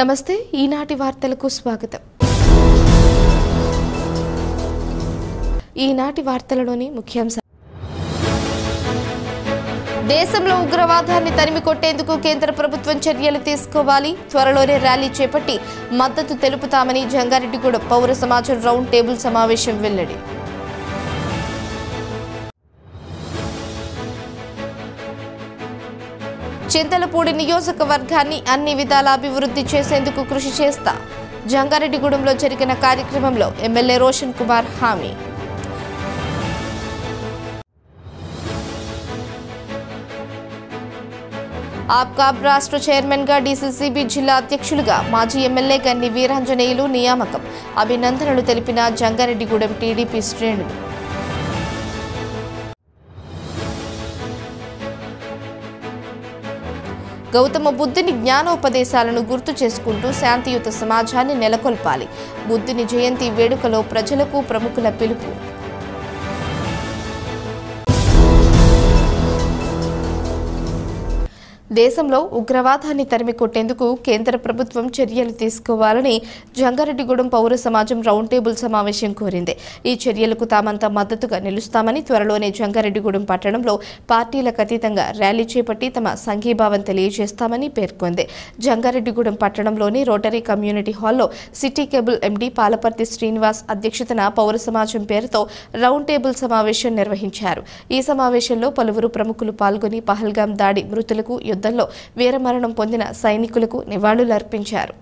నమస్తే ఈనాటి వార్తలకు స్వాగతం. ఈనాటి వార్తలలోని ముఖ్యాంశాలు. దేశంలో ఉగ్రవాదాన్ని తరిమి కొట్టేందుకు కేంద్ర ప్రభుత్వం చర్యలు తీసుకోవాలి. త్వరలోనే ర్యాలీ చేపట్టి మద్దతు తెలుపుతామని జంగారెడ్డిగూడెం పౌర సమాజం రౌండ్ టేబుల్ సమావేశం వెల్లడి. చింతలపూడి నియోజకవర్గాన్ని అన్ని విధాల అభివృద్ధి చేసేందుకు కృషి చేస్తా. జంగారెడ్డిగూడెంలో జరిగిన కార్యక్రమంలో ఎమ్మెల్యే రోషన్ కుమార్ హామీ. ఆప్కాబ్ రాష్ట్ర చైర్మన్ గా డీసీసీబీ జిల్లా అధ్యక్షులుగా మాజీ ఎమ్మెల్యే గన్ని వీరాంజనేయులు నియామకం. అభినందనలు తెలిపిన జంగారెడ్డిగూడెం టీడీపీ శ్రేణులు. గౌతమ బుద్ధుని జ్ఞానోపదేశాలను గుర్తు చేసుకుంటూ శాంతియుత సమాజాన్ని నెలకొల్పాలి. బుద్ధుని జయంతి వేడుకలో ప్రజలకు ప్రముఖుల పిలుపు. దేశంలో ఉగ్రవాదాన్ని తరిమి కొట్టేందుకు కేంద్ర ప్రభుత్వం చర్యలు తీసుకోవాలని జంగారెడ్డిగూడెం పౌర సమాజం రౌండ్ టేబుల్ సమావేశం కోరింది. ఈ చర్యలకు తామంతా మద్దతుగా నిలుస్తామని, త్వరలోనే జంగారెడ్డిగూడెం పట్టణంలో పార్టీలకు అతీతంగా ర్యాలీ చేపట్టి తమ సంఘీభావం తెలియజేస్తామని పేర్కొంది. జంగారెడ్డిగూడెం పట్టణంలోని రోటరీ కమ్యూనిటీ హాల్లో city cable MD Palaparthi Srinivas అధ్యక్షతన పౌర సమాజం పేరుతో రౌండ్ టేబుల్ సమావేశం నిర్వహించారు. ఈ సమావేశంలో పలువురు ప్రముఖులు పాల్గొని పహల్గాం దాడి మృతులకు, యుద్ధంలో వీరమరణం పొందిన సైనికులకు నివాళులర్పించారు.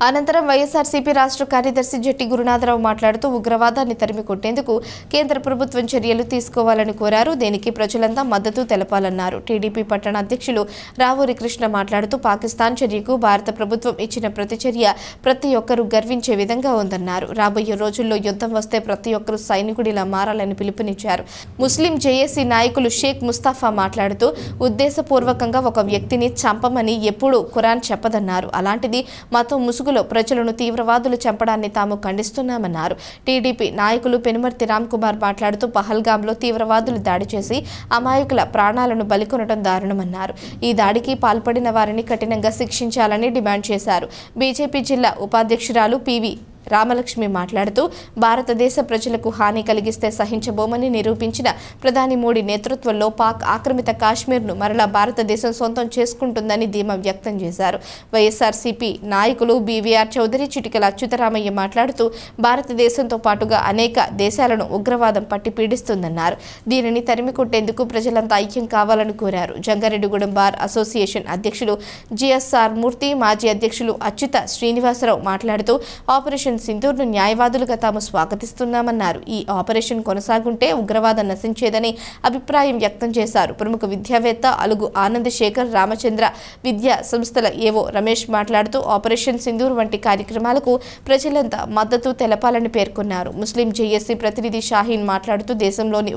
అనంతరం వైఎస్ఆర్సీపీ రాష్ట్ర కార్యదర్శి జట్టి గురునాథరావు మాట్లాడుతూ ఉగ్రవాదాన్ని తరిమి కొట్టేందుకు కేంద్ర ప్రభుత్వం చర్యలు తీసుకోవాలని కోరారు. దీనికి ప్రజలంతా మద్దతు తెలపాలన్నారు. టీడీపీ పట్టణ అధ్యక్షులు రావూరి కృష్ణ మాట్లాడుతూ పాకిస్తాన్ చర్యకు భారత ప్రభుత్వం ఇచ్చిన ప్రతిచర్య ప్రతి ఒక్కరూ గర్వించే విధంగా ఉందన్నారు. రాబోయే రోజుల్లో యుద్ధం వస్తే ప్రతి ఒక్కరూ సైనికుడిలా మారాలని పిలుపునిచ్చారు. ముస్లిం జేఏసీ నాయకులు షేక్ ముస్తాఫా మాట్లాడుతూ ఉద్దేశపూర్వకంగా ఒక వ్యక్తిని చంపమని ఎప్పుడూ ఖురాన్ చెప్పదన్నారు. అలాంటిది మతం ముసుగులో ప్రజలను తీవ్రవాదులు చంపడాన్ని తాము ఖండిస్తున్నామన్నారు. టీడీపీ నాయకులు పెనుమర్తి రామ్ కుమార్ మాట్లాడుతూ పహల్గాంలో తీవ్రవాదులు దాడి చేసి అమాయకుల ప్రాణాలను బలికొనడం దారుణమన్నారు. ఈ దాడికి పాల్పడిన వారిని కఠినంగా శిక్షించాలని డిమాండ్ చేశారు. బీజేపీ జిల్లా ఉపాధ్యక్షురాలు పివి రామలక్ష్మి మాట్లాడుతూ భారతదేశ ప్రజలకు హాని కలిగిస్తే సహించబోమని నిరూపించిన ప్రధాని మోడీ నేతృత్వంలో పాక్ ఆక్రమిత కాశ్మీర్ను మరలా భారతదేశం సొంతం చేసుకుంటుందని ధీమా వ్యక్తం చేశారు. వైఎస్ఆర్సీపీ నాయకులు బీవీఆర్ చౌదరి, చిటికల అచ్యుతరామయ్య మాట్లాడుతూ భారతదేశంతో పాటుగా అనేక దేశాలను ఉగ్రవాదం పట్టి పీడిస్తుందన్నారు. దీనిని తరిమి కొట్టేందుకు ప్రజలంతా ఐక్యం కావాలని కోరారు. జంగారెడ్డిగూడెం బార్ అసోసియేషన్ అధ్యక్షులు జిఎస్ఆర్ మూర్తి, మాజీ అధ్యక్షులు అచ్యుత శ్రీనివాసరావు మాట్లాడుతూ ఆపరేషన్ సింధూర్ను న్యాయవాదులుగా తాము స్వాగతిస్తున్నామన్నారు. ఈ ఆపరేషన్ కొనసాగుంటే ఉగ్రవాదం నశించేదని అభిప్రాయం వ్యక్తం చేశారు. ప్రముఖ విద్యావేత్త అలుగు ఆనంద్ శేఖర్, రామచంద్ర విద్యా సంస్థల ఏవో రమేష్ మాట్లాడుతూ ఆపరేషన్ సింధూర్ వంటి కార్యక్రమాలకు ప్రజలంతా మద్దతు తెలపాలని పేర్కొన్నారు. ముస్లిం జేఏసీ ప్రతినిధి షాహీన్ మాట్లాడుతూ దేశంలోని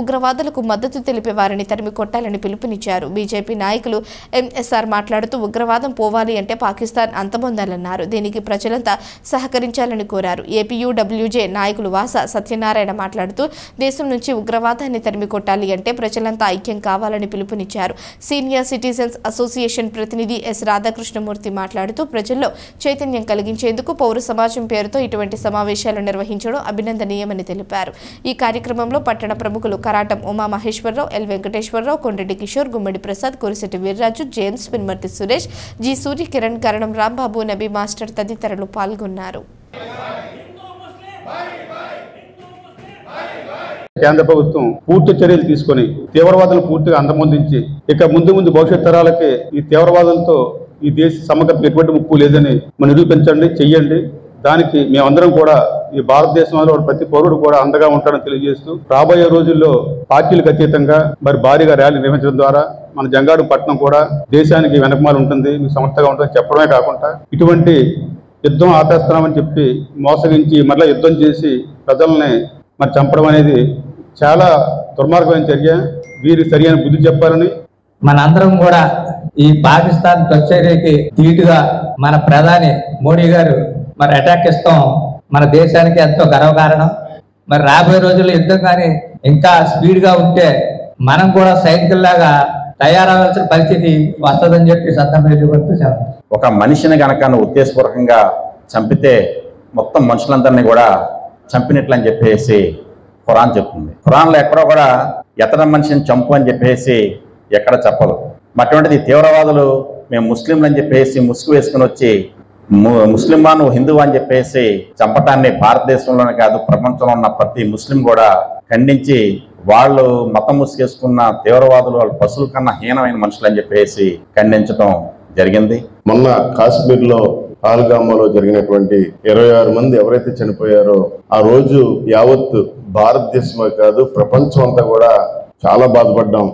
ఉగ్రవాదులకు మద్దతు తెలిపే వారిని తరిమి కొట్టాలని పిలుపునిచ్చారు. బీజేపీ నాయకులు ఎంఎస్ఆర్ మాట్లాడుతూ ఉగ్రవాదం పోవాలి అంటే పాకిస్తాన్ అంతమొందాలన్నారు. దీనికి ప్రజలంతా సహకరించాలని కోరారు. ఏపీయూడబ్ల్యూజే నాయకులు వాస సత్యనారాయణ మాట్లాడుతూ దేశం నుంచి ఉగ్రవాదాన్ని తరిమి కొట్టాలి అంటే ప్రజలంతా ఐక్యం కావాలని పిలుపునిచ్చారు. సీనియర్ సిటిజన్స్ అసోసియేషన్ ప్రతినిధి ఎస్ రాధాకృష్ణమూర్తి మాట్లాడుతూ ప్రజల్లో చైతన్యం కలిగించేందుకు పౌర సమాజం పేరుతో ఇటువంటి సమావేశాలు నిర్వహించడం అభినందనీయమని తెలిపారు. ఈ కార్యక్రమంలో పట్టణ ప్రముఖులు కరాటం ఉమా మహేశ్వరరావు, ఎల్ వెంకటేశ్వరరావు, కొండెడ్డి కిషోర్, గుమ్మడి ప్రసాద్, కురిశెట్టి వీర్రాజు, జేమ్స్, పెనుమర్తి సురేష్, జి సూరి కిరణ్, కరణం రాంబాబు, నబీ మాస్టర్ తదితరులు పాల్గొన్నారు. కేంద్ర ప్రభుత్వం పూర్తి చర్యలు తీసుకొని తీవ్రవాదులను పూర్తిగా అంతమొందించి ఇక ముందు భవిష్యత్ తరాలకి ఈ తీవ్రవాదులతో ఈ దేశ సమగ్రతకు ఎటువంటి ముప్పు లేదని నిరూపించండి, చెయ్యండి. దానికి మేమందరం కూడా ఈ భారతదేశంలో ప్రతి పౌరుడు కూడా అండగా ఉంటాడని తెలియజేస్తూ రాబోయే రోజుల్లో పార్టీలకు అతీతంగా మరి భారీగా ర్యాలీ నిర్వహించడం ద్వారా మన జంగారెడ్డి పట్టణం కూడా దేశానికి వెనకమాల ఉంటుంది, మీకు సమర్థంగా ఉంటుంది చెప్పడమే కాకుండా ఇటువంటి యుద్ధం ఆపేస్తున్నామని చెప్పి మోసగించి మరలా యుద్ధం చేసి ప్రజల్ని మరి చంపడం అనేది చాలా దుర్మార్గమైన చర్య. వీరికి సరైన బుద్ధి చెప్పాలని మనందరం కూడా ఈ పాకిస్తాన్ దుశ్చర్యకి ధీటుగా మన ప్రధాని మోడీ గారు మరి అటాక్ ఇస్తాం మన దేశానికి ఎంతో గర్వకారణం. మరి రాబోయే రోజుల్లో యుద్ధం కానీ ఇంకా స్పీడ్గా ఉంటే మనం కూడా సైనికుల్లాగా తయారవలసిన పరిస్థితి వస్తుందని చెప్పి సందర్భం చెప్పారు. ఒక మనిషిని గనక నువ్వు ఉద్దేశపూర్వకంగా చంపితే మొత్తం మనుషులందరినీ కూడా చంపినట్లు అని చెప్పేసి ఖురాన్ చెప్తుంది. ఖురాన్లో ఎక్కడో కూడా ఎతడం మనిషిని చంపు అని చెప్పేసి ఎక్కడ చెప్పదు. అటువంటిది తీవ్రవాదులు మేము ముస్లింలు అని చెప్పేసి ముసుగు వేసుకుని వచ్చి ముస్లిమా నువ్వు హిందువు అని చెప్పేసి చంపటాన్ని భారతదేశంలోనే కాదు ప్రపంచంలో ఉన్న ప్రతి ముస్లిం కూడా ఖండించి వాళ్ళు మతం ముసుగేసుకున్న తీవ్రవాదులు వాళ్ళు పశువుల కన్నా హీనమైన మనుషులు అని చెప్పేసి ఖండించడం జరిగింది. మొన్న కాశ్మీర్లో పహల్గామాలో జరిగినటువంటి 26 మంది ఎవరైతే చనిపోయారో ఆ రోజు యావత్ భారతదేశమే కాదు ప్రపంచం అంతా కూడా చాలా బాధపడ్డాం.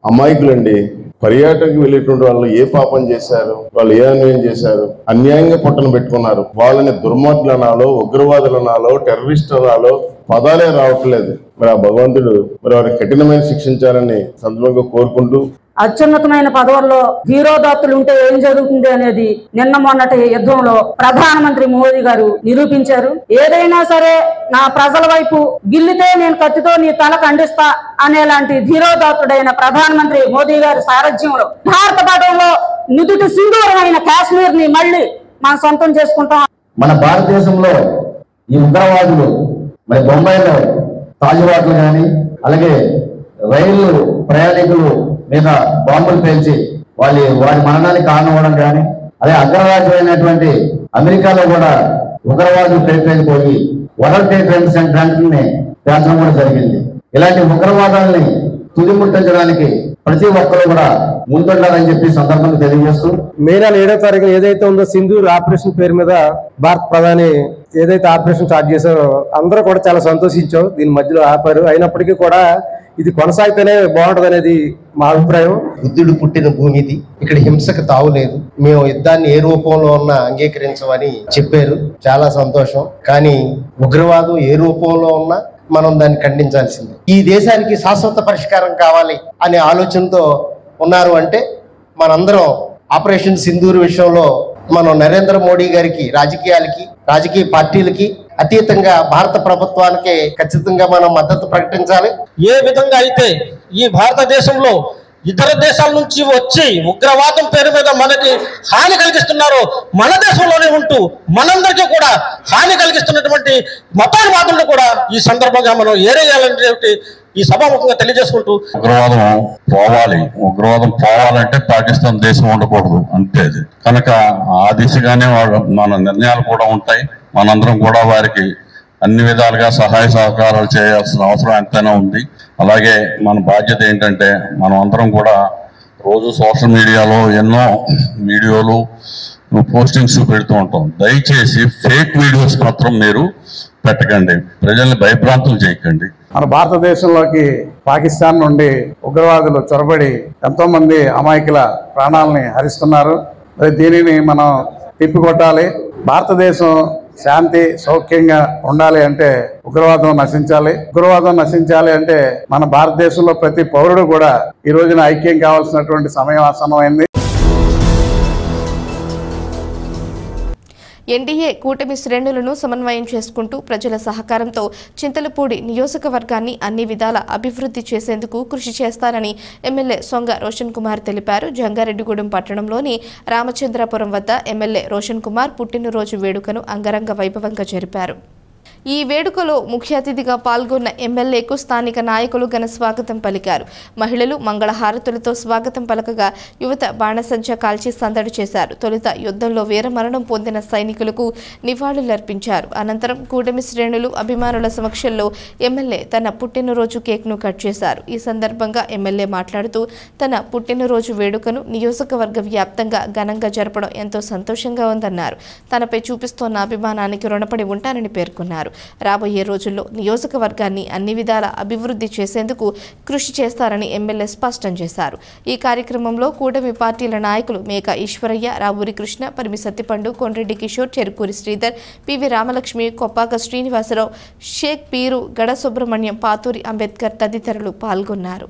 అమాయకులండి, పర్యాటకు వెళ్ళేటువంటి వాళ్ళు ఏ పాపం చేశారు, వాళ్ళు ఏ అన్యాయం చేశారు, అన్యాయంగా పొట్టను పెట్టుకున్నారు. వాళ్ళని దుర్మార్గులు అనాలో, ఉగ్రవాదులు అనాలో, టెర్రరిస్ట్ అనాలో పదాలే రావట్లేదు. మరి ఆ భగవంతుడు మరి వారికి కఠినమైన శిక్షించాలని సందర్భంగా కోరుకుంటూ, అత్యున్నతమైన పదవుల్లో ధీరోదాత్తులు ఉంటే ఏం జరుగుతుంది అనేది నిన్న మొన్నటి యుద్ధంలో ప్రధానమంత్రి మోదీ గారు నిరూపించారు. ఏదైనా సరే నా ప్రజల వైపు గిల్లితే నేను కత్తితో నీ తల ఖండిస్తా అనేలాంటి ధీరోదాత్తుడైన ప్రధానమంత్రి మోదీ గారి సారథ్యంలో భారత పటంలో నుదుటి సింధూరమైన కాశ్మీర్ ని మళ్ళీ మనం సొంతం చేసుకుంటాం. మన భారతదేశంలో ఈ ఉగ్రవాదులు మరి బొంబాయిలో తాజువాట్లు కానీ అలాగే రైలు ప్రయాణికులు మీద బాంబులు పేల్చి వారి మరణానికి కారణమవడం కానీ, అదే అగ్రరాజ్యమైనటువంటి అమెరికాలో కూడా ఉగ్రవాదులు పేరుపోయి వరల్డ్ ట్రేడ్ సెంటర్ని పేల్చడం కూడా జరిగింది. ఇలాంటి ఉగ్రవాదాలని తుదిముట్టించడానికి ప్రతి ఒక్కరు కూడా ముందుండాలని చెప్పి సందర్భంగా తెలియజేస్తూ, మే నెల 7వ తారీఖున ఏదైతే ఉందో సింధూర్ ఆపరేషన్ పేరు మీద భారత ప్రధాని ఏదైతే ఆపరేషన్ స్టార్ట్ చేశారో అందరూ కూడా చాలా సంతోషించాం. దీని మధ్యలో ఆపారు. అయినప్పటికీ కూడా ఇది కొనసాగితేనే బాగుంటది అనేది మా అభిప్రాయం. బుద్ధుడు పుట్టిన భూమి ఇది, ఇక్కడ హింసకు తావులేదు, మేము యుద్ధాన్ని ఏ రూపంలో ఉన్నా అంగీకరించమని చెప్పారు. చాలా సంతోషం. కానీ ఉగ్రవాదం ఏ రూపంలో ఉన్నా మనం దాన్ని ఖండించాల్సిందే. ఈ దేశానికి శాశ్వత పరిష్కారం కావాలి అనే ఆలోచనతో ఉన్నారు అంటే మనందరం ఆపరేషన్ సింధూర్ విషయంలో మనం నరేంద్ర మోడీ గారికి రాజకీయ పార్టీలకి అతీతంగా భారత ప్రభుత్వానికి ఖచ్చితంగా మనం మద్దతు ప్రకటించాలి. ఏ విధంగా అయితే ఈ భారతదేశంలో ఇతర దేశాల నుంచి వచ్చి ఉగ్రవాదం పేరు మీద మనకి హాని కలిగిస్తున్నారో, మన దేశంలోనే ఉంటూ మనందరికీ కూడా హాని కలిగిస్తున్నటువంటి మతోన్మాదులను కూడా ఈ సందర్భంగా మనం ఏరేయాలని ఈ సభాముఖంగా తెలియజేసుకుంటూ, ఉగ్రవాదం పోవాలంటే పాకిస్తాన్ దేశం ఉండకూడదు అంతే. కనుక ఆ దిశగానే మన నిర్ణయాలు కూడా ఉంటాయి. మనందరం కూడా వారికి అన్ని విధాలుగా సహాయ సహకారాలు చేయాల్సిన అవసరం ఎంతైనా ఉంది. అలాగే మన బాధ్యత ఏంటంటే మనం అందరం కూడా రోజు సోషల్ మీడియాలో ఎన్నో వీడియోలు పోస్టింగ్స్ పెడుతూ ఉంటాం. దయచేసి ఫేక్ వీడియోస్ మాత్రం మీరు పెట్టకండి, ప్రజల్ని భయభ్రాంతులు చేయకండి. మన భారతదేశంలోకి పాకిస్తాన్ నుండి ఉగ్రవాదులు చొరబడి ఎంతో మంది అమాయకుల ప్రాణాలని హరిస్తున్నారు. మరి దీనిని మనం తిప్పికొట్టాలి. భారతదేశం శాంతి సౌఖ్యంగా ఉండాలి అంటే ఉగ్రవాదం నశించాలి. ఉగ్రవాదం నశించాలి అంటే మన భారతదేశంలో ప్రతి పౌరుడు కూడా ఈ రోజున ఐక్యం కావాల్సినటువంటి సమయం ఆసన్నమైంది. ఎన్డీఏ కూటమి శ్రేణులను సమన్వయం చేసుకుంటూ ప్రజల సహకారంతో చింతలపూడి నియోజకవర్గాన్ని అన్ని విధాల అభివృద్ధి చేసేందుకు కృషి చేస్తారని ఎమ్మెల్యే సొంగ రోషన్ కుమార్ తెలిపారు. జంగారెడ్డిగూడెం పట్టణంలోని రామచంద్రపురం వద్ద ఎమ్మెల్యే రోషన్ కుమార్ పుట్టినరోజు వేడుకను అంగరంగ వైభవంగా జరిపారు. ఈ వేడుకలో ముఖ్య అతిథిగా పాల్గొన్న ఎమ్మెల్యేకు స్థానిక నాయకులు ఘన స్వాగతం పలికారు. మహిళలు మంగళహారతులతో స్వాగతం పలకగా యువత బాణసంచ కాల్చి సందడి చేశారు. తొలుత యుద్ధంలో వీరమరణం పొందిన సైనికులకు నివాళులర్పించారు. అనంతరం కూటమి శ్రేణులు అభిమానుల సమక్షంలో ఎమ్మెల్యే తన పుట్టినరోజు కేక్ను కట్ చేశారు. ఈ సందర్భంగా ఎమ్మెల్యే మాట్లాడుతూ తన పుట్టినరోజు వేడుకను నియోజకవర్గ వ్యాప్తంగా ఘనంగా జరపడం ఎంతో సంతోషంగా ఉందన్నారు. తనపై చూపిస్తోన్న అభిమానానికి రుణపడి ఉంటానని పేర్కొన్నారు. రాబోయే రోజుల్లో నియోజకవర్గాన్ని అన్ని విధాల అభివృద్ధి చేసేందుకు కృషి చేస్తారని ఎమ్మెల్యే స్పష్టం చేశారు. ఈ కార్యక్రమంలో కూటమి పార్టీల నాయకులు మేక ఈశ్వరయ్య, రావూరి కృష్ణ, పరిమి సత్తిపండు, కొండ్రెడ్డి కిషోర్, చెరుకూరి శ్రీధర్, పివి రామలక్ష్మి, కొప్పాక శ్రీనివాసరావు, షేక్ పీరు, గడ సుబ్రహ్మణ్యం, పాతూరి అంబేద్కర్ తదితరులు పాల్గొన్నారు.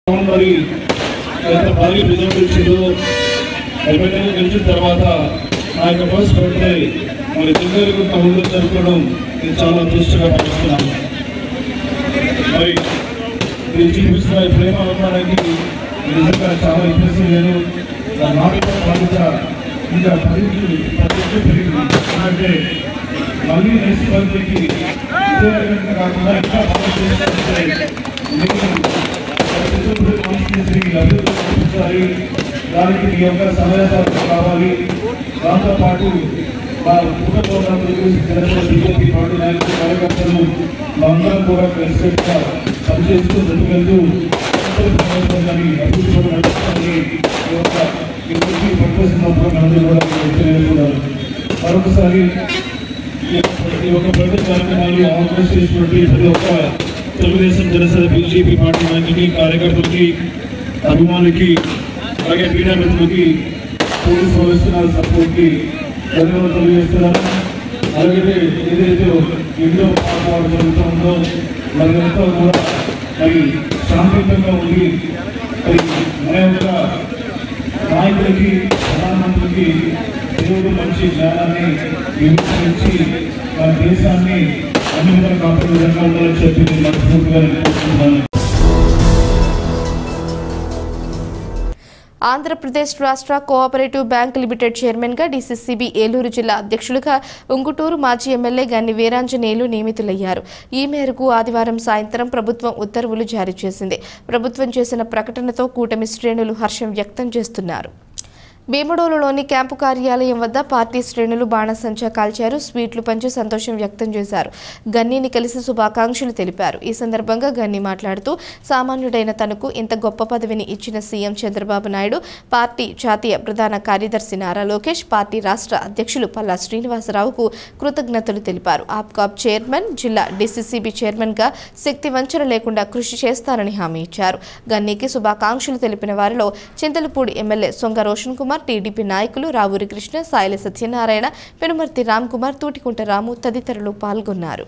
మరి ఎంత భారీ రిజల్ట్ వచ్చిందో ఎమ్మెల్యేగా గెలిచిన తర్వాత నా యొక్క ఫస్ట్ బర్త్డే మరి జంగారెడ్డి టౌన్లో జరుపుకోవడం నేను చాలా అదృష్టంగా భావిస్తున్నాను. మరి మీరు చూపిస్తున్న ప్రేమ అభిమానానికి నిజంగా చాలా ఇంప్రెసివ్. నేను నా నాటకం బాధ్యత ఇంకా పెరిగింది. ఎందుకంటే మళ్ళీ నెక్స్ట్ బర్త్డేకి ఇదే రకంగా కాకుండా ఇంకా బాగా చేసినట్టే అభివృద్ధి చూపించాలి. దానికి మీ యొక్క సహాయకారం కావాలి. దాంతోపాటు మా కుటుంబంలో బీజేపీ పార్టీ నాయకులు కార్యకర్తలు అందరం కూడా కలిసిగా పనిచేస్తూ ముందుకెళ్తూ అభివృద్ధి కూడా నడుపుతామని మరొకసారి ఈ యొక్క ప్రతి కార్యక్రమాలు ఆర్గనైజ్ చేసినటువంటి ప్రతి ఒక్క తెలుగుదేశం జనసేన బీజేపీ పార్టీ నాయకులకి కార్యకర్తలకి అభిమానులకి అలాగే మీడియా మిత్రులకి పోలీసు వ్యవస్థ సపోర్ట్కి ధన్యవాదాలు తెలియజేస్తున్నాను. అలాగే ఏదైతే ఇంట్లో పాల్గొనడం జరుగుతుందో మరింతా కూడా మరి శాంతియుతంగా ఉండి మరి మన యొక్క నాయకులకి ప్రధానమంత్రికి దేవుడు మంచి జ్ఞానాన్ని విమర్శించి మన దేశాన్ని అన్ని విధాలు కాపాడే విధంగా ఉండాలని చెప్పి నేను మనస్ఫూర్తిగా కోరుకుంటున్నాను. ఆంధ్రప్రదేశ్ రాష్ట్ర కోఆపరేటివ్ బ్యాంక్ లిమిటెడ్ చైర్మన్గా డీసీసీబీ ఏలూరు జిల్లా అధ్యక్షులుగా ఉంగుటూరు మాజీ ఎమ్మెల్యే గన్ని వీరాంజనేయులు నియమితులయ్యారు. ఈ మేరకు ఆదివారం సాయంత్రం ప్రభుత్వం ఉత్తర్వులు జారీ చేసింది. ప్రభుత్వం చేసిన ప్రకటనతో కూటమి శ్రేణులు హర్షం వ్యక్తం చేస్తున్నారు. భీమడోలులోని క్యాంపు కార్యాలయం వద్ద పార్టీ శ్రేణులు బాణసంచా కాల్చారు. స్వీట్లు పంచి సంతోషం వ్యక్తం చేశారు. గన్నీని కలిసి శుభాకాంక్షలు తెలిపారు. ఈ సందర్భంగా గన్ని మాట్లాడుతూ సామాన్యుడైన తనకు ఇంత గొప్ప పదవిని ఇచ్చిన సీఎం చంద్రబాబు నాయుడు, పార్టీ జాతీయ ప్రధాన కార్యదర్శి నారా లోకేష్, పార్టీ రాష్ట్ర అధ్యక్షులు పల్లా శ్రీనివాసరావుకు కృతజ్ఞతలు తెలిపారు. ఆప్కాబ్ చైర్మన్, జిల్లా డీసీసీబీ చైర్మన్గా శక్తి వంచన లేకుండా కృషి చేస్తానని హామీ ఇచ్చారు. గన్నీకి శుభాకాంక్షలు తెలిపిన వారిలో చింతలపూడి ఎమ్మెల్యే సొంగ రోషన్ కుమార్, టీడీపీ నాయకులు రావూరి కృష్ణ, సాయిల సత్యనారాయణ, పెనుమర్తి రామ్ కుమార్, తూటికుంట రాము తదితరులు పాల్గొన్నారు.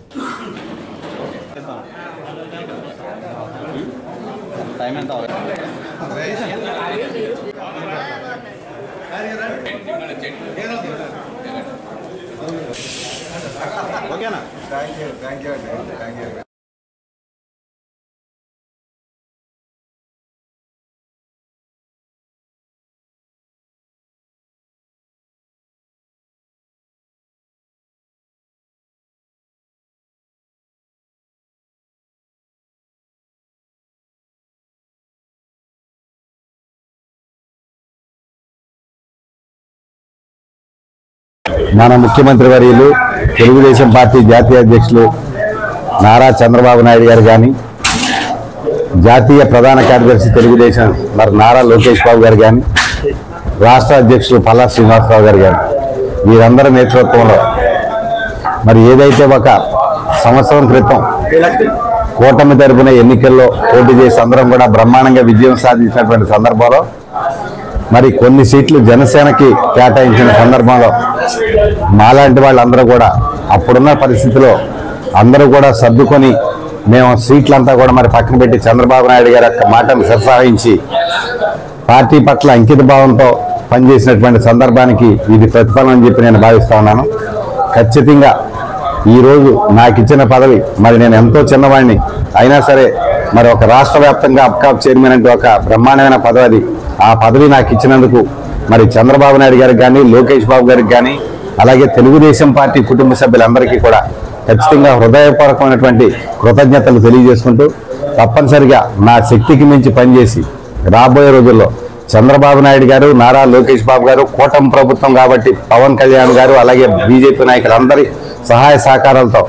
మన ముఖ్యమంత్రి వర్యులు తెలుగుదేశం పార్టీ జాతీయ అధ్యక్షులు నారా చంద్రబాబు నాయుడు గారు కానీ, జాతీయ ప్రధాన కార్యదర్శి తెలుగుదేశం మరి నారా లోకేష్ బాబు గారు కానీ, రాష్ట్ర అధ్యక్షులు పల్లా శ్రీనివాసరావు గారు కానీ, వీరందరి నేతృత్వంలో మరి ఏదైతే ఒక సంవత్సరం క్రితం కూటమి తరపున ఎన్నికల్లో పోటీ చేసి అందరం కూడా బ్రహ్మాండంగా విజయం సాధించినటువంటి సందర్భంలో మరి కొన్ని సీట్లు జనసేనకి కేటాయించిన సందర్భంలో మాలాంటి వాళ్ళందరూ కూడా అప్పుడున్న పరిస్థితిలో అందరూ కూడా సర్దుకొని మేము సీట్లంతా కూడా మరి పక్కన పెట్టి చంద్రబాబు నాయుడు గారి యొక్క మాటను శిరసాహించి పార్టీ పట్ల అంకిత భావంతో పనిచేసినటువంటి సందర్భానికి ఇది ప్రతిఫలం అని చెప్పి నేను భావిస్తా ఉన్నాను. ఖచ్చితంగా ఈరోజు నాకు ఇచ్చిన పదవి మరి నేను ఎంతో చిన్నవాడిని అయినా సరే మరి ఒక రాష్ట్ర వ్యాప్తంగా అప్కాప్ చైర్మన్ అంటే ఒక బ్రహ్మాండమైన పదవి. ఆ పదవి నాకు ఇచ్చినందుకు మరి చంద్రబాబు నాయుడు గారికి కానీ, లోకేష్ బాబు గారికి కానీ, అలాగే తెలుగుదేశం పార్టీ కుటుంబ సభ్యులందరికీ కూడా ఖచ్చితంగా హృదయపూర్వకమైనటువంటి కృతజ్ఞతలు తెలియజేసుకుంటూ తప్పనిసరిగా నా శక్తికి మించి పనిచేసి రాబోయే రోజుల్లో చంద్రబాబు నాయుడు గారు, నారా లోకేష్ బాబు గారు, కూటమి ప్రభుత్వం కాబట్టి పవన్ కళ్యాణ్ గారు, అలాగే బీజేపీ నాయకులందరి సహాయ సహకారాలతో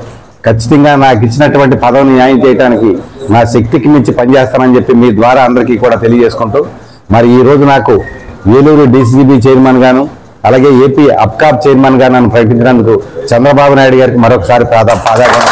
ఖచ్చితంగా నాకు ఇచ్చినటువంటి పదవిని న్యాయం చేయడానికి నా శక్తికి మించి పనిచేస్తానని చెప్పి మీ ద్వారా అందరికీ కూడా తెలియజేసుకుంటూ మరి ఈ రోజు నాకు ఏలూరు డీసీసీబీ చైర్మన్ గాను, అలాగే ఏపీ అప్కాప్ చైర్మన్ గా నన్ను ప్రకటించినందుకు చంద్రబాబు నాయుడు గారికి మరొకసారి పాదాభివందనాలు.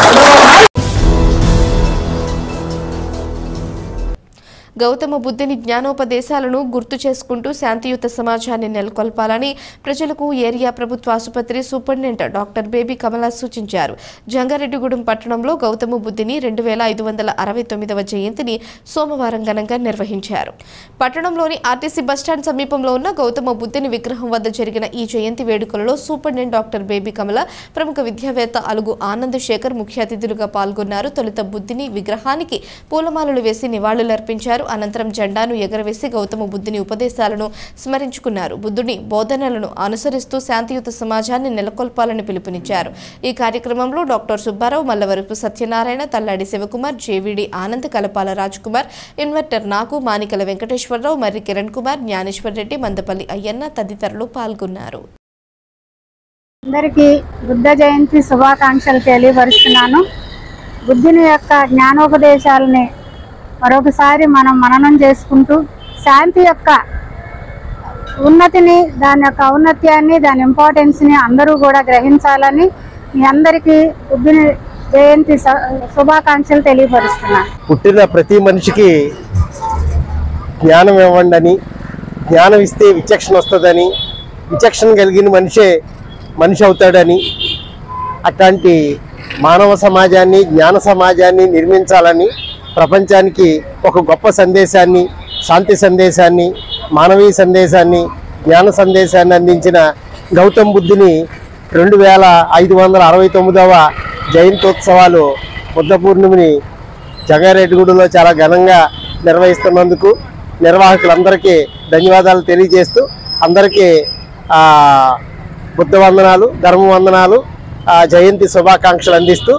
గౌతమ బుద్ధుని జ్ఞానోపదేశాలను గుర్తు చేసుకుంటూ శాంతియుత సమాజాన్ని నెలకొల్పాలని ప్రజలకు ఏరియా ప్రభుత్వ ఆసుపత్రి సూపరింటెండెంట్ డాక్టర్ బేబీ కమలా సూచించారు. జంగారెడ్డిగూడెం పట్టణంలో గౌతమ బుద్ధుని 2569వ జయంతిని సోమవారం ఘనంగా నిర్వహించారు. పట్టణంలోని ఆర్టీసీ బస్టాండ్ సమీపంలో ఉన్న గౌతమ బుద్ధుని విగ్రహం వద్ద జరిగిన ఈ జయంతి వేడుకలలో సూపరింటెండెంట్ డాక్టర్ బేబీ కమల, ప్రముఖ విద్యావేత్త అలుగు ఆనంద్ శేఖర్ ముఖ్య అతిథులుగా పాల్గొన్నారు. తొలుత బుద్ధుని విగ్రహానికి పూలమాలలు వేసి నివాళులర్పించారు. అనంతరం జెండాను ఎగరవేసి గౌతమ బుద్ధుని ఉపదేశాలను స్మరించుకున్నారు. బుద్ధుని బోధనలను అనుసరిస్తూ శాంతియుత సమాజాన్ని నెలకొల్పాలని పిలుపునిచ్చారు. ఈ కార్యక్రమంలో doctor Subbarao, Mallavarapu Satyanarayana, Talladi Shivakumar, JVD Anand, Kalapala Rajkumar, inverter Nagu, Manikala Venkateswararao, Marri Kiran Kumar, Jnaneshwar Reddy, Mandapalli Ayyanna తదితరులు పాల్గొన్నారు. అందరికీ బుద్ధ జయంతి శుభాకాంక్షలు తెలియపరుస్తున్నాను. బుద్ధుని యొక్క జ్ఞానోపదేశాలని మరొకసారి మనం మననం చేసుకుంటూ శాంతి యొక్క ఉన్నతిని, దాని యొక్క ఔన్నత్యాన్ని, దాని ఇంపార్టెన్స్ని అందరూ కూడా గ్రహించాలని మీ అందరికీ బుద్ధుని జయంతి శుభాకాంక్షలు తెలియపరుస్తున్నాను. పుట్టిన ప్రతి మనిషికి జ్ఞానం ఇవ్వండి అని, జ్ఞానం ఇస్తే విచక్షణ వస్తుందని, విచక్షణ కలిగిన మనిషి అవుతాడని, అట్లాంటి మానవ సమాజాన్ని, జ్ఞాన సమాజాన్ని నిర్మించాలని ప్రపంచానికి ఒక గొప్ప సందేశాన్ని, శాంతి సందేశాన్ని, మానవీయ సందేశాన్ని, జ్ఞాన సందేశాన్ని అందించిన గౌతమ బుద్ధుని 2569వ జయంతోత్సవాలు బుద్ధ పూర్ణిమని జంగారెడ్డిగూడెంలో చాలా ఘనంగా నిర్వహిస్తున్నందుకు నిర్వాహకులందరికీ ధన్యవాదాలు తెలియజేస్తూ అందరికీ బుద్ధ వందనాలు, ధర్మ వందనాలు, జయంతి శుభాకాంక్షలు అందిస్తూ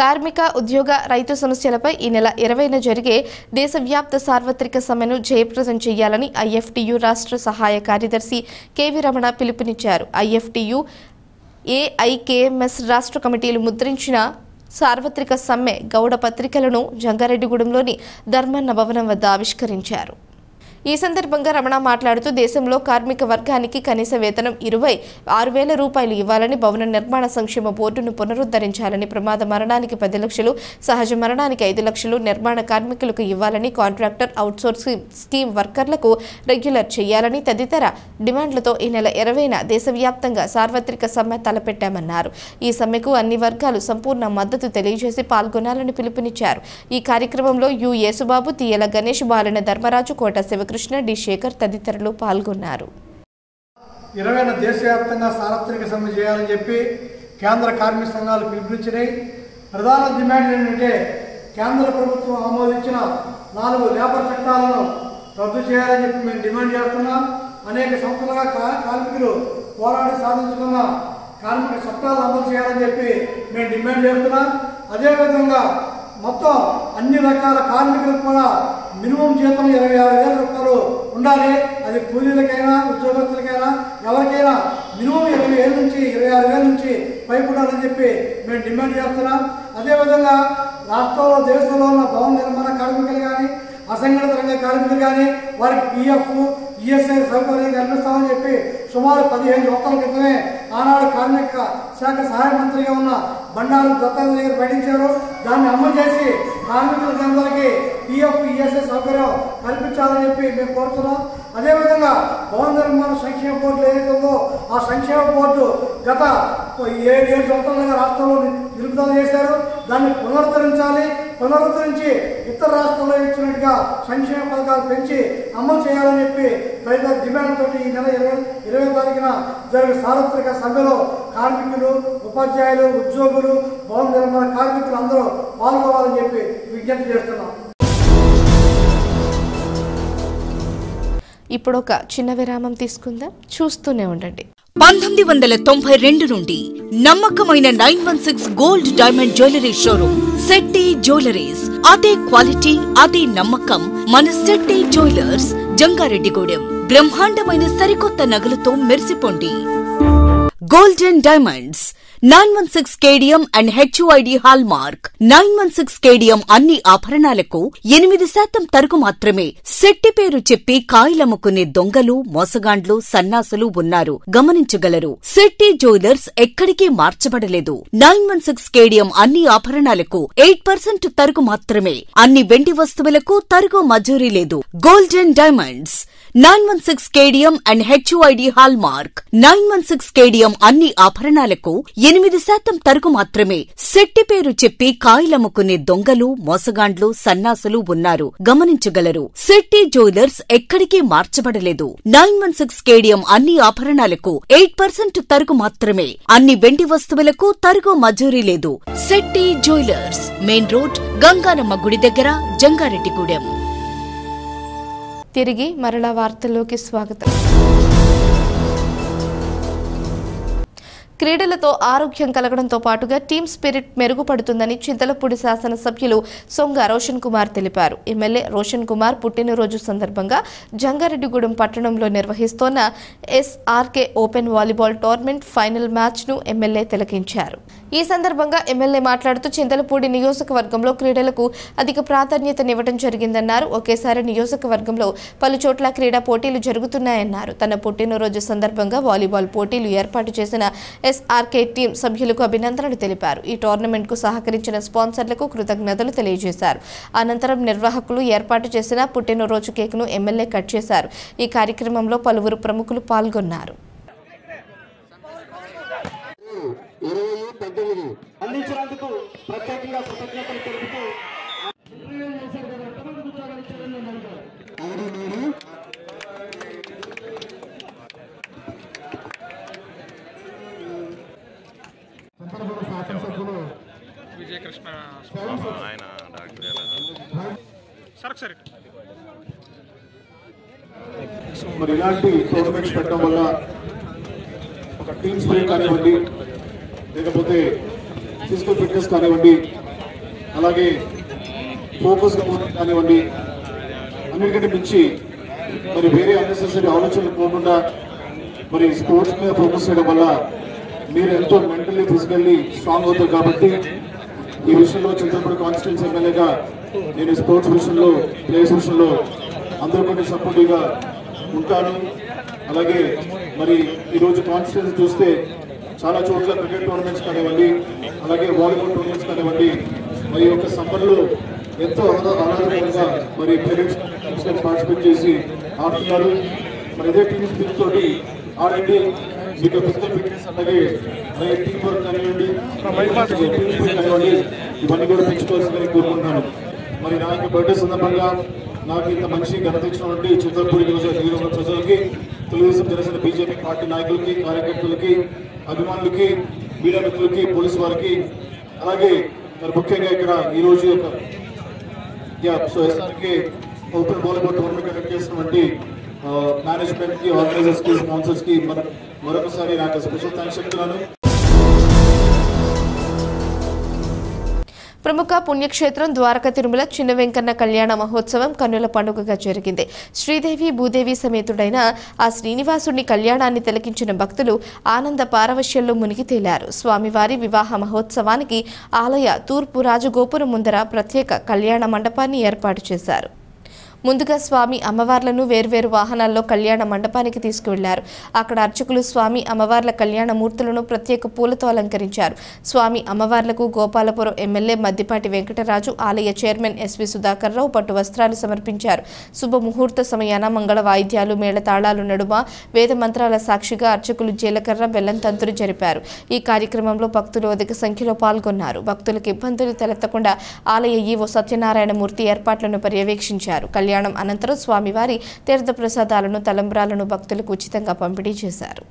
కార్మిక, ఉద్యోగ, రైతు సమస్యలపై ఈ నెల 20న జరిగే దేశవ్యాప్త సార్వత్రిక సమ్మెను జయప్రదం చేయాలని ఐఎఫ్టియు రాష్ట్ర సహాయ కార్యదర్శి కెవి రమణ పిలుపునిచ్చారు. ఐఎఫ్టియు, ఏఐకేఎంఎస్ రాష్ట్ర కమిటీలు ముద్రించిన సార్వత్రిక సమ్మె గౌడ పత్రికలను జంగారెడ్డిగూడెంలోని ధర్మన్న భవనం వద్ద ఆవిష్కరించారు. ఈ సందర్భంగా రమణ మాట్లాడుతూ దేశంలో కార్మిక వర్గానికి కనీస వేతనం 26,000 రూపాయలు ఇవ్వాలని, భవన నిర్మాణ సంక్షేమ బోర్డును పునరుద్ధరించాలని, ప్రమాద మరణానికి 10 లక్షలు, సహజ మరణానికి 5 లక్షలు నిర్మాణ కార్మికులకు ఇవ్వాలని, కాంట్రాక్టర్, అవుట్సోర్సింగ్ స్కీమ్ వర్కర్లకు రెగ్యులర్ చేయాలని తదితర డిమాండ్లతో ఈ నెల 20న దేశవ్యాప్తంగా సార్వత్రిక సమ్మె తలపెట్టామన్నారు. ఈ సమ్మెకు అన్ని వర్గాలు సంపూర్ణ మద్దతు తెలియజేసి పాల్గొనాలని పిలుపునిచ్చారు. ఈ కార్యక్రమంలో యు యేసుబాబు, తీయల గణేష్, బాలన ధర్మరాజు, కోట శివకృష్ణ, డి శేఖర్ తదితరులు పాల్గొన్నారు. 20న దేశవ్యాప్తంగా సార్వత్రిక సమ్మె చేయాలని చెప్పి కేంద్ర కార్మిక సంఘాలు పిలుపునిచ్చినాయి. ప్రధాన డిమాండ్ ఏంటంటే కేంద్ర ప్రభుత్వం ఆమోదించిన 4 లేబర్ చట్టాలను రద్దు చేయాలని చెప్పి మేము డిమాండ్ చేస్తున్నాం. అనేక సంవత్సరాలుగా కార్మికులు పోరాడి సాధించుకున్న కార్మిక చట్టాలు అమలు చేయాలని చెప్పి మేము డిమాండ్ చేస్తున్నాం. అదేవిధంగా మొత్తం అన్ని రకాల కార్మికులకు కూడా మినిమం జీతం 26,000 రూపాయలు ఉండాలి. అది కూలీలకైనా, ఉద్యోగస్తులకైనా, ఎవరికైనా మినిమం 20,000 నుంచి 26,000 నుంచి పైపు ఉండాలని చెప్పి మేము డిమాండ్ చేస్తున్నాం. అదేవిధంగా రాష్ట్రంలో, దేశంలో ఉన్న భవన నిర్మాణ కార్మికులు కానీ, అసంఘటిత రంగ కార్మికులు కానీ వారికి పిఎఫ్, ఈఎస్ఐ సౌకర్యం కల్పిస్తామని చెప్పి సుమారు 15 సంవత్సరాల క్రితమే ఆనాడు కార్మిక శాఖ సహాయ మంత్రిగా ఉన్న బండారు దత్తాత్రేయ గారు ప్రకటించారు. దాన్ని అమలు చేసి కార్మికులందరికీ పిఎఫ్, ఈఎస్ఐ సౌకర్యం కల్పించాలని చెప్పి మేము కోరుతున్నాం. అదేవిధంగా భవన నిర్మాణ సంక్షేమ బోర్డు ఏదైతే ఉందో ఆ సంక్షేమ బోర్డు గత 7 సంవత్సరాలుగా రాష్ట్రంలో నిలుపుదల చేశారు. దాన్ని పునరుద్ధరించి ఇతర రాష్ట్రాల్లో ఇచ్చినట్టుగా సంక్షేమ పథకాలు పెంచి అమలు చేయాలని చెప్పి తదితర డిమాండ్ తోటి ఈ నెల 20వ తారీఖున జరిగే సార్వత్రిక సభలో కార్మికులు, ఉపాధ్యాయులు, ఉద్యోగులు, భవన నిర్మాణ కార్మికులు అందరూ పాల్గొవాలని చెప్పి విజ్ఞప్తి చేస్తున్నాం. ఇప్పుడు ఒక చిన్న విరామం తీసుకుందాం. చూస్తూనే ఉండండి. 1992 నుండి నమ్మకమైన 916 gold diamond jewellery showroom Shetty jewelleries. అదే క్వాలిటీ, అదే నమ్మకం మన శెట్టి జ్యువెలర్స్, జంగారెడ్డిగూడెం. బ్రహ్మాండమైన సరికొత్త నగలతో మెరిసిపోండి. Golden diamonds 916 KDM and HUID hallmark. 916 KDM అన్ని ఆభరణాలకు 8% తరుగు మాత్రమే. శెట్టి పేరు చెప్పి కాయలమ్ముకునే దొంగలు, మోసగాండ్లు, సన్నాసులు ఉన్నారు, గమనించగలరు. శెట్టి జ్యువెలర్స్ ఎక్కడికి మార్చబడలేదు. 916 KDM అన్ని ఆభరణాలకు 8% తరుగు మాత్రమే. అన్ని వెండి వస్తువులకు తరుగు మజూరీ లేదు. Golden diamonds. 916 KDM and HUID hallmark. 916 KDM అన్ని ఆభరణాలకు 8% తరుగు మాత్రమే. శెట్టి పేరు చెప్పి కాయలమ్ముకునే దొంగలు, మోసగాండ్లు, సన్నాసులు ఉన్నారు, గమనించగలరు. శెట్టి జ్యువెలర్స్ ఎక్కడికి మార్చబడలేదు. 916 KDM అన్ని ఆభరణాలకు 8% తరుగు మాత్రమే. అన్ని వెండి వస్తువులకు తరుగు మజూరీ లేదు. Shetty jewellers, main road, Gangaramma గుడి దగ్గర, జంగారెడ్డిగూడెం. తిరిగి మరలా వార్తల్లోకి స్వాగతం. క్రీడలతో ఆరోగ్యం కలగడంతో పాటుగా టీమ్ స్పిరిట్ మెరుగుపడుతుందని చింతలపూడి శాసనసభ్యులు సొంగ రోషన్ కుమార్ తెలిపారు. ఎమ్మెల్యే రోషన్ కుమార్ పుట్టినరోజు సందర్భంగా జంగారెడ్డిగూడెం పట్టణంలో నిర్వహిస్తోన్న SRK open volleyball tournament final match ను ఎమ్మెల్యే తిలకించారు. ఈ సందర్భంగా ఎమ్మెల్యే మాట్లాడుతూ చింతలపూడి నియోజకవర్గంలో క్రీడలకు అధిక ప్రాధాన్యతనివ్వడం జరిగిందన్నారు. ఒకేసారి నియోజకవర్గంలో పలుచోట్ల క్రీడా పోటీలు జరుగుతున్నాయన్నారు. తన పుట్టినరోజు సందర్భంగా వాలీబాల్ పోటీలు ఏర్పాటు చేసిన SRK టీం సభ్యులకు అభినందనలు తెలిపారు. ఈ టోర్నమెంట్ కు సహకరించిన స్పాన్సర్లకు కృతజ్ఞతలు తెలియజేశారు. అనంతరం నిర్వాహకులు ఏర్పాటు చేసిన పుట్టినరోజు కేక్ ను ఎమ్మెల్యే కట్ చేశారు. ఈ కార్యక్రమంలో పలువురు ప్రముఖులు పాల్గొన్నారు. అందించినందుకు ప్రత్యేకంగా కృతజ్ఞతలు తెలుపుతూ విజయకృష్ణ ఆయన మరి ఇలాంటి టోర్నమెంట్స్ పెట్టడం వల్ల ఒక టీమ్ స్పిరిట్ కానివ్వండి, లేకపోతే ఫిజికల్ ఫిట్నెస్ కానివ్వండి, అలాగే ఫోకస్ కానివ్వండి, అన్నిటికంటే మించి మరి వేరే అన్నెసెసరీ ఆలోచనలు పోకుండా మరి స్పోర్ట్స్ మీద ఫోకస్ చేయడం వల్ల మీరు ఎంతో మెంటల్లీ ఫిజికల్లీ స్ట్రాంగ్ అవుతారు. కాబట్టి ఈ విషయంలో చింతలపూడి కాన్స్టిట్యూన్సీ ఎమ్మెల్యేగా నేను స్పోర్ట్స్ విషయంలో, ప్లేయర్స్ విషయంలో అందరూ కొంచెం సపోర్టివ్గా ఉంటాను. అలాగే మరి ఈరోజు కాన్స్టిట్యూన్సీ చూస్తే చాలా చోట్ల క్రికెట్ టోర్నమెంట్స్ కానివ్వండి, అలాగే వాలీబాల్ టోర్నమెంట్స్ కానివ్వండి, మరి యొక్క సమ్మర్లో ఎంతో ఆనందంగా మరి పేరెంట్స్ పార్టిసిపేట్ చేసి ఆడుతున్నారు. మరి ఇదే టీమ్ స్పిరిట్ తోటి ఆడండి. మీకు ఫిజికల్ ఫిట్నెస్ అలాగే టీమ్ వర్క్ కానివ్వండి, టీమ్ స్పిరిట్ కానివ్వండి, ఇవన్నీ కూడా పెంచుకోవాల్సిందని కోరుకుంటున్నాను. మరి నా యొక్క బర్త్డే సందర్భంగా నాకు ఇంత మంచి ఘనత ఇచ్చినటువంటి చింతలపూడి నియోజకవర్గ ప్రజలకి, తెలుగుదేశం జనసేన బీజేపీ పార్టీ నాయకులకి, కార్యకర్తలకి, అభిమానులకి, మీడియా మిత్రులకి, పోలీసు వారికి, అలాగే మరి ముఖ్యంగా ఇక్కడ ఈరోజు యొక్క SRK open volleyball tournament conduct చేసినటువంటి మేనేజ్మెంట్ కి, ఆర్గనైజర్స్ కి, స్పాన్సర్స్ కి మరొకసారి నాకు స్పెషల్ థ్యాంక్స్ చెప్తున్నాను. ప్రముఖ పుణ్యక్షేత్రం ద్వారకా తిరుమల చిన్న వెంకన్న కళ్యాణ మహోత్సవం కన్నుల పండుగగా జరిగింది. శ్రీదేవి భూదేవి సమేతుడైన ఆ శ్రీనివాసుడిని కళ్యాణాన్ని తిలకించిన భక్తులు ఆనంద పారవశ్యంలో మునిగి తేలారు. స్వామివారి వివాహ మహోత్సవానికి ఆలయ తూర్పు రాజగోపురం ముందర ప్రత్యేక కళ్యాణ మండపాన్ని ఏర్పాటు చేశారు. ముందుగా స్వామి అమ్మవార్లను వేర్వేరు వాహనాల్లో కళ్యాణ మండపానికి తీసుకువెళ్లారు. అక్కడ అర్చకులు స్వామి అమ్మవార్ల కళ్యాణ మూర్తులను ప్రత్యేక పూలతో అలంకరించారు. స్వామి అమ్మవార్లకు గోపాలపురం ఎమ్మెల్యే మద్దిపాటి వెంకటరాజు, ఆలయ చైర్మన్ SV సుధాకర్ రావు పట్టు వస్త్రాలు సమర్పించారు. శుభ ముహూర్త సమయాన మంగళ వాయిద్యాలు, మేళతాళాలు నడుమ వేద మంత్రాల సాక్షిగా అర్చకులు జీలకర్ర, బెల్లం తంతులు జరిపారు. ఈ కార్యక్రమంలో భక్తులు అధిక సంఖ్యలో పాల్గొన్నారు. భక్తులకు ఇబ్బందులు తలెత్తకుండా ఆలయ ఈవో సత్యనారాయణమూర్తి ఏర్పాట్లను పర్యవేక్షించారు. కళ్యాణం అనంతరం స్వామివారి తీర్థ ప్రసాదాలను, తలంబ్రాలను భక్తులకు ఉచితంగా పంపిణీ చేశారు.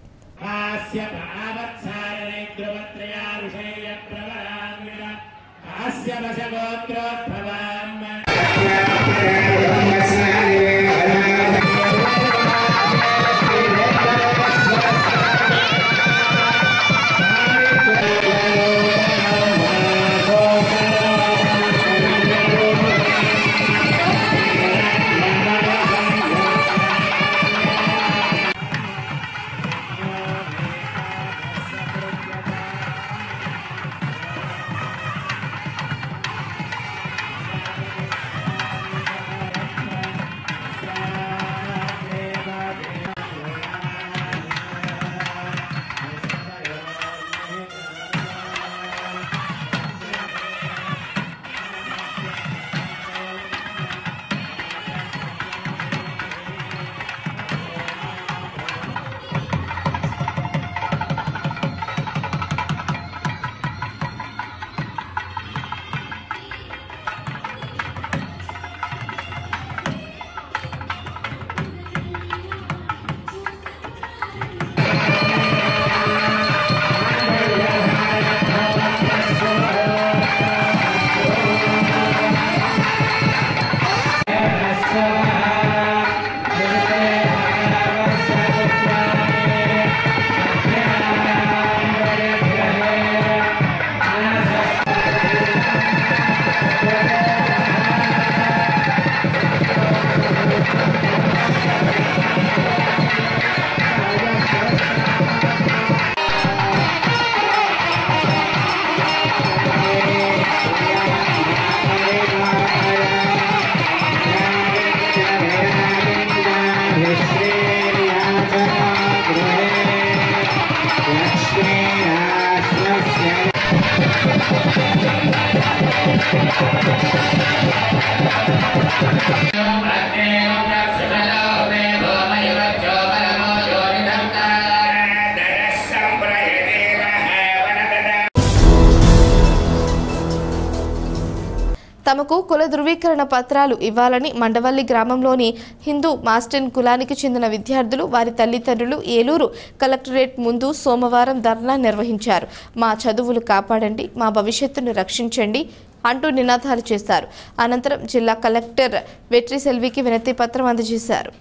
తమకు కుల ధృవీకరణ పత్రాలు ఇవ్వాలని మండవల్లి గ్రామంలోని హిందూ మాస్టర్న్ కులానికి చెందిన విద్యార్థులు వారి తల్లిదండ్రులు ఏలూరు కలెక్టరేట్ ముందు సోమవారం ధర్నా నిర్వహించారు. మా చదువులు కాపాడండి, మా భవిష్యత్తును రక్షించండి అంటూ నినాదాలు చేశారు. అనంతరం జిల్లా కలెక్టర్ వెట్రి సెల్వికి వినతి పత్రం అందజేశారు.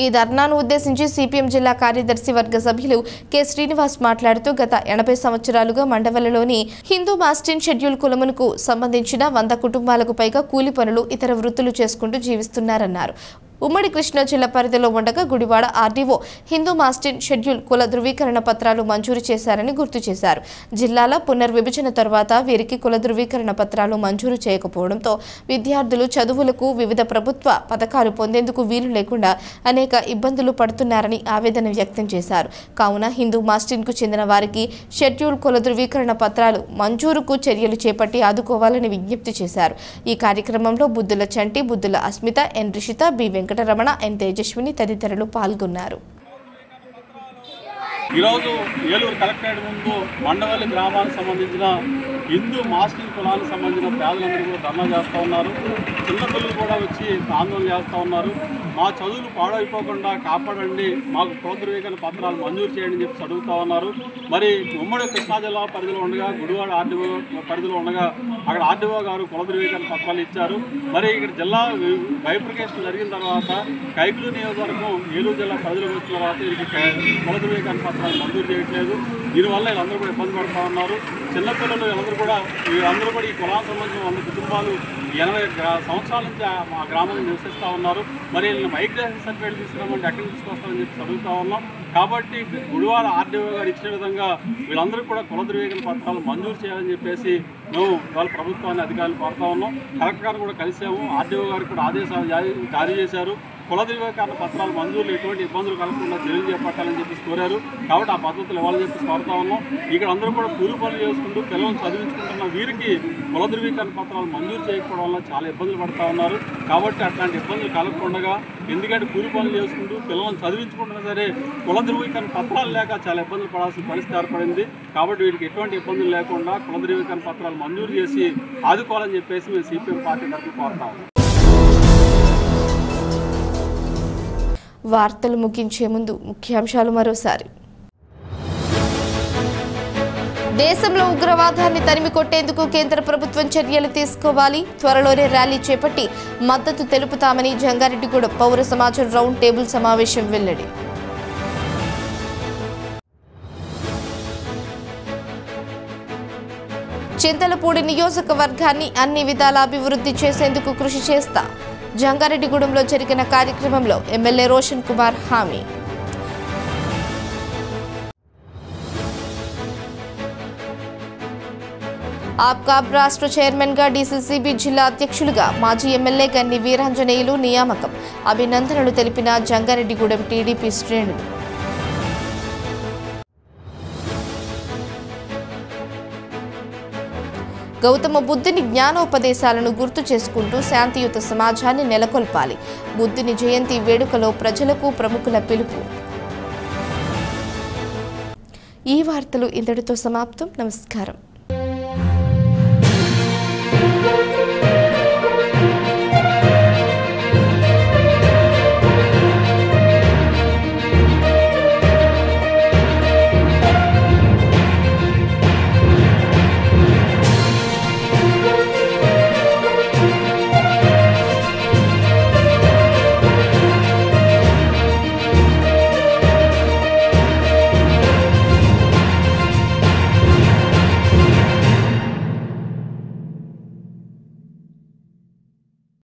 ఈ ధర్నాను ఉద్దేశించి సిపిఎం జిల్లా కార్యదర్శి వర్గ సభ్యులు కె శ్రీనివాస్ మాట్లాడుతూ గత 80 సంవత్సరాలుగా మండవల్లిలోని హిందూ మాస్టర్న్ షెడ్యూల్ కులమునకు సంబంధించిన 100 కుటుంబాలకు పైగా కూలి పనులు ఇతర వృత్తులు చేసుకుంటూ జీవిస్తున్నారన్నారు. ఉమ్మడి కృష్ణా జిల్లా పరిధిలో ఉండగా గుడివాడ ఆర్డీఓ హిందూ మాస్టర్న్ షెడ్యూల్ కుల ధృవీకరణ పత్రాలు మంజూరు చేశారని గుర్తు చేశారు. జిల్లాల పునర్విభజన తర్వాత వీరికి కుల ధృవీకరణ పత్రాలు మంజూరు చేయకపోవడంతో విద్యార్థులు చదువులకు వివిధ ప్రభుత్వ పథకాలు పొందేందుకు వీలు లేకుండా అనేక ఇబ్బందులు పడుతున్నారని ఆవేదన వ్యక్తం చేశారు. కావున హిందూ మాస్టర్న్కు చెందిన వారికి షెడ్యూల్ కుల ధృవీకరణ పత్రాలు మంజూరుకు చర్యలు చేపట్టి ఆదుకోవాలని విజ్ఞప్తి చేశారు. ఈ కార్యక్రమంలో బుద్ధుల చంటి, బుద్ధుల అస్మిత, ఎన్ రిషిత, బి వెంకటరమణ, ఎన్ తేజస్విని తదితరులు పాల్గొన్నారు. ఈరోజు ఏలూరు కలెక్టరేట్ ముందు మండవల్లి గ్రామానికి సంబంధించిన హిందూ మాస్టర్న్ కులానికి సంబంధించిన పేదలందరూ కూడా ధర్నా చేస్తూ ఉన్నారు. చిన్నపిల్లలు కూడా వచ్చి ఆందోళన చేస్తూ ఉన్నారు. మా చదువులు పాడైపోకుండా కాపాడండి, మాకు కుల ధృవీకరణ పత్రాలు మంజూరు చేయండి అని చెప్పి అడుగుతూ ఉన్నారు. మరి ఉమ్మడి కృష్ణా జిల్లా పరిధిలో ఉండగా గుడివాడ ఆర్డీఓ పరిధిలో ఉండగా అక్కడ ఆర్డీఓ గారు కుల ధృవీకరణ పత్రాలు ఇచ్చారు. మరి ఇక్కడ జిల్లా బైఫర్కేషన్ జరిగిన తర్వాత కైకులు నియోజకవర్గం ఏలూరు జిల్లా పరిధిలోకి వచ్చిన తర్వాత వీరికి కుల ధృవీకరణ పత్రాలు మంజూరు చేయట్లేదు. దీనివల్ల వీళ్ళందరూ కూడా ఇబ్బంది పడుతూ ఉన్నారు. చిన్నపిల్లలు వీళ్ళందరూ కూడా ఈ కులానికి సంబంధించిన 100 కుటుంబాలు 80 సంవత్సరాల నుంచి మా గ్రామంలో నివసిస్తూ ఉన్నారు. మరి వీళ్ళని మైగ్రేషన్ సర్టిఫికేట్ తీసుకురామంటే ఎక్కడి నుంచి తీసుకొస్తామని చెప్పి చదువుతూ ఉన్నాం. కాబట్టి గుడివాడ ఆర్డీఓ గారు ఇచ్చిన విధంగా వీళ్ళందరూ కూడా కుల ధృవీకరణ పత్రాలు మంజూరు చేయాలని చెప్పేసి మేము వాళ్ళ ప్రభుత్వాన్ని అధికారులు కోరుతా ఉన్నాం. కలెక్టర్ గారు కూడా కలిసాము. ఆర్డీఓ గారికి కూడా ఆదేశాలు జారీ చేశారు. కుల ధృవీకరణ పత్రాలు మంజూరులు ఎటువంటి ఇబ్బందులు కలగకుండా చర్యలు చేపట్టాలని చెప్పేసి కోరారు. కాబట్టి ఆ పద్ధతులు ఇవ్వాలని చెప్పేసి కోరుతా ఉన్నాం. ఇక్కడ అందరూ కూడా కూలి పనులు చేసుకుంటూ పిల్లలను చదివించుకుంటున్న వీరికి కుల ధృవీకరణ పత్రాలు మంజూరు చేయకపోవడం వల్ల చాలా ఇబ్బందులు పడుతూ ఉన్నారు. కాబట్టి అట్లాంటి ఇబ్బందులు కలగకుండా, ఎందుకంటే కూలి పనులు చేసుకుంటూ పిల్లలను చదివించుకుంటున్నా సరే కుల ధృవీకరణ పత్రాలు లేక చాలా ఇబ్బందులు పడాల్సిన పరిస్థితి ఏర్పడింది. కాబట్టి వీటికి ఎటువంటి ఇబ్బందులు లేకుండా కుల ధృవీకరణ పత్రాలు మంజూరు చేసి ఆదుకోవాలని చెప్పేసి మేము సిపిఎం పార్టీ తరఫున కోరుతాం. వార్తలు ముగించే ముందు ముఖ్యాంశాలు మరోసారి. దేశంలో ఉగ్రవాదాన్ని తరిమి కొట్టేందుకు కేంద్ర ప్రభుత్వం చర్యలు తీసుకోవాలి, త్వరలోనే ర్యాలీ చేపట్టి మద్దతు తెలుపుతామని జంగారెడ్డిగూడెం పౌర సమాజం రౌండ్ టేబుల్ సమావేశం వెల్లడి. చింతలపూడి నియోజకవర్గాన్ని అన్ని విధాల అభివృద్ధి చేసేందుకు కృషి చేస్తా, జంగారెడ్డిగూడెంలో జరిగిన కార్యక్రమంలో ఎమ్మెల్యే రోషన్ కుమార్ హామీ. ఆప్కాబ్ రాష్ట్ర చైర్మన్ గా డీసీసీబీ జిల్లా అధ్యక్షులుగా మాజీ ఎమ్మెల్యే గన్ని వీరాంజనేయులు నియామకం, అభినందనలు తెలిపిన జంగారెడ్డిగూడెం టీడీపీ శ్రేణులు. గౌతమ బుద్ధుని జ్ఞానోపదేశాలను గుర్తు చేసుకుంటూ శాంతియుత సమాజాన్ని నెలకొల్పాలి, బుద్ధుని జయంతి వేడుకలో ప్రజలకు ప్రముఖుల పిలుపు. ఈ వార్తలు ఇంతటితో సమాప్తం. నమస్కారం.